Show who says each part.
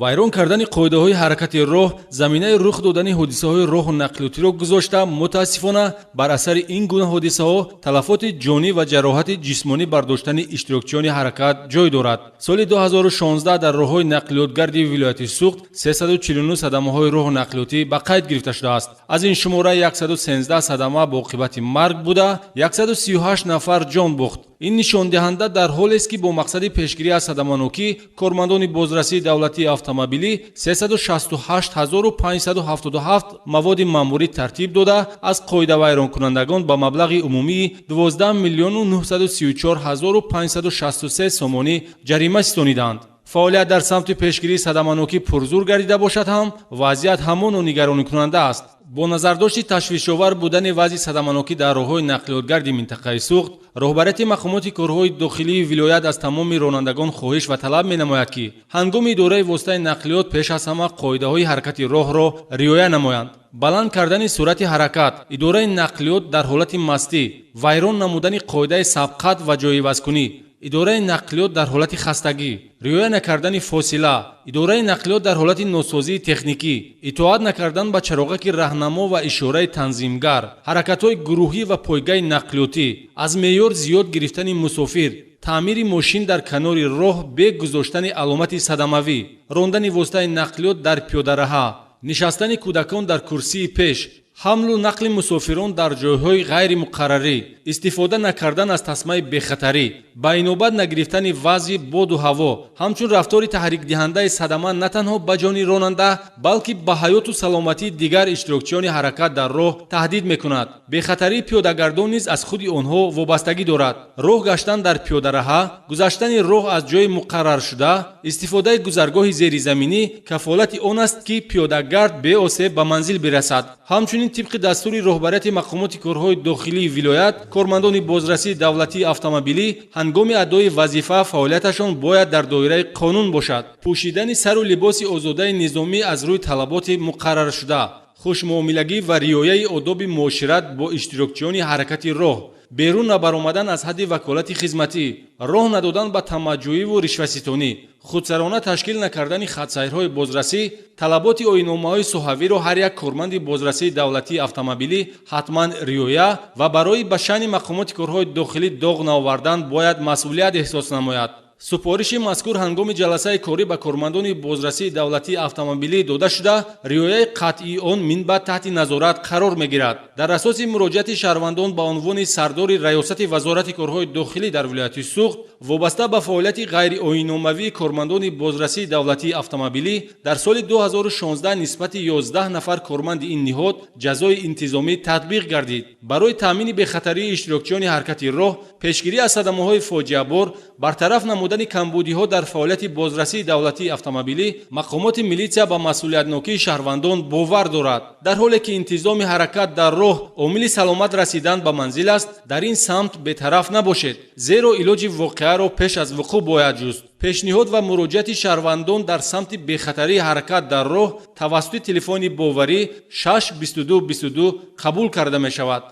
Speaker 1: вайрон кардани қоидаҳои ҳаракати роҳ заминаи рух додани ҳодисаҳои роҳу нақлиётиро гузошта, мутаассифона бар асари ин гуна ҳодисаҳо талафоти ҷонӣ ва ҷароҳати ҷисмонӣ бар доштани иштирокчиёни ҳаракат ҷой дорад. соли 2016 дар роҳҳои нақлиётгарди вилояти Суғд 349 садамаҳои роҳу нақлиётӣ ба қайд гирифта шудааст. аз ин шумора 113 садама бо оқибати марг буда, 138 нафар ҷон бохт. ин нишондиҳанда дар ҳолест ки бо мақсади пешгирӣ аз садаманокӣ кормандони бозрасии давлатии автомобилӣ 368577 маводи маъмурӣ тартиб дода, аз қоидавайронкунандагон ба маблағи умумии 12,934,563 сомонӣ ҷарима ситониданд. фаъолият дар самти пешгирии садаманокӣ пурзур гардида бошад ҳам вазъият ҳамоно нигаронкунанда аст. бо назардошти ташвишовар будани вазъи садаманокӣ дар роҳҳои нақлиётгарди минтақаи Суғд, роҳбарияти мақомоти корҳои дохилии вилоят аз тамоми ронандагон хоҳиш ва талаб менамояд ки ҳангоми идораи воситаи нақлиёт пеш аз ҳама қоидаҳои ҳаракати роҳро риоя намоянд. баланд кардани суръати ҳаракат, идораи нақлиёт дар ҳолати мастӣ, вайрон намудани қоидаи сабқат ва ҷойивазкунӣ, идораи нақлиёт дар ҳолати хастагӣ, риоя накардани фосила, идораи нақлиёт дар ҳолати носозии техникӣ, итоат накардан ба чароғаки раҳнамо ва ишораи танзимгар, ҳаракатҳои гурӯҳӣ ва пойгаи нақлиётӣ, аз меъёр зиёд гирифтани мусофир, таъмири мошин дар канори роҳ бе гузоштани аломати садамавӣ, рондани воситаи нақлиёт дар пиёдараҳа, нишастани кӯдакон дар курсии пеш, ҳамлу нақли мусофирон дар ҷойҳои ғайримуқаррарӣ, истифода накардан аз тасмаи бехатарӣ, ба инобат нагирифтани вазъи боду ҳаво, ҳамчун рафтори таҳрикдиҳандаи садама на танҳо ба ҷони ронанда, балки ба ҳаёту саломатии дигар иштирокчиёни ҳаракат дар роҳ таҳдид мекунад. бехатарии пиёдагардон низ аз худи онҳо вобастагӣ дорад. роҳ гаштан дар пиёдараҳа, гузаштани роҳ аз ҷои муқарраршуда, истифодаи гузаргоҳи зеризаминӣ кафолати он аст ки пиёдагард беосеб ба манзил бирасад. ҳамчунин тибқи дастури роҳбарияти мақомоти корҳои дохилии вилоят, кормандони бозрасии давлатии автомобилӣ ҳангоми адои вазифа фаъолияташон бояд дар доираи қонун бошад. пӯшидани сару либоси озодаи низомӣ аз рӯи талаботи муқарраршуда, хушмуомилагӣ ва риояи одоби муошират бо иштирокчиёни ҳаракати роҳ, берун набаромадан аз ҳадди ваколати хизматӣ, роҳ надодан ба тамаҷҷӯиву ришваситонӣ, худсарона ташкил накардани хатсайрҳои бозрасӣ, талаботи оинномаҳои соҳавиро ҳар як корманди бозрасии давлатии автомобилӣ ҳатман риоя ва барои ба шаъни мақомоти корҳои дохилӣ доғ навовардан бояд масъулият эҳсос намояд. супориши мазкур ҳангоми ҷаласаи корӣ ба кормандони бозрасии давлатии автомобилӣ дода шуда, риояи қатъии он минбаъд таҳти назорат қарор мегирад. дар асоси муроҷиати шаҳрвандон ба унвони сардори раёсати вазорати корҳои дохилӣ дар вилояти Суғд вобаста ба фаъолияти ғайриоинномавии кормандони бозрасии давлатии автомобилӣ дар соли 2016 нисбати 11 нафар корманди ин ниҳод ҷазои интизомӣ татбиқ гардид. барои таъмини бехатарии иштирокчиёни ҳаракати роҳ, пешгирӣ аз садамаҳои фоҷиабор, бартараф намудани камбудиҳо дар фаъолияти бозрасии давлатии автомобилӣ, мақомоти милитсия ба масъулиятнокии шаҳрвандон бовар дорад. дар ҳоле ки интизоми ҳаракат дар роҳ омили саломат расидан ба манзил аст, дар ин самт бетараф набошед, зеро илоҷи воқеаро пеш аз вуқӯъ бояд ҷуст. пешниҳод ва муроҷиати шаҳрвандон дар самти бехатарии ҳаракат дар роҳ тавассути телефони боварӣ 62222 қабул карда мешавад.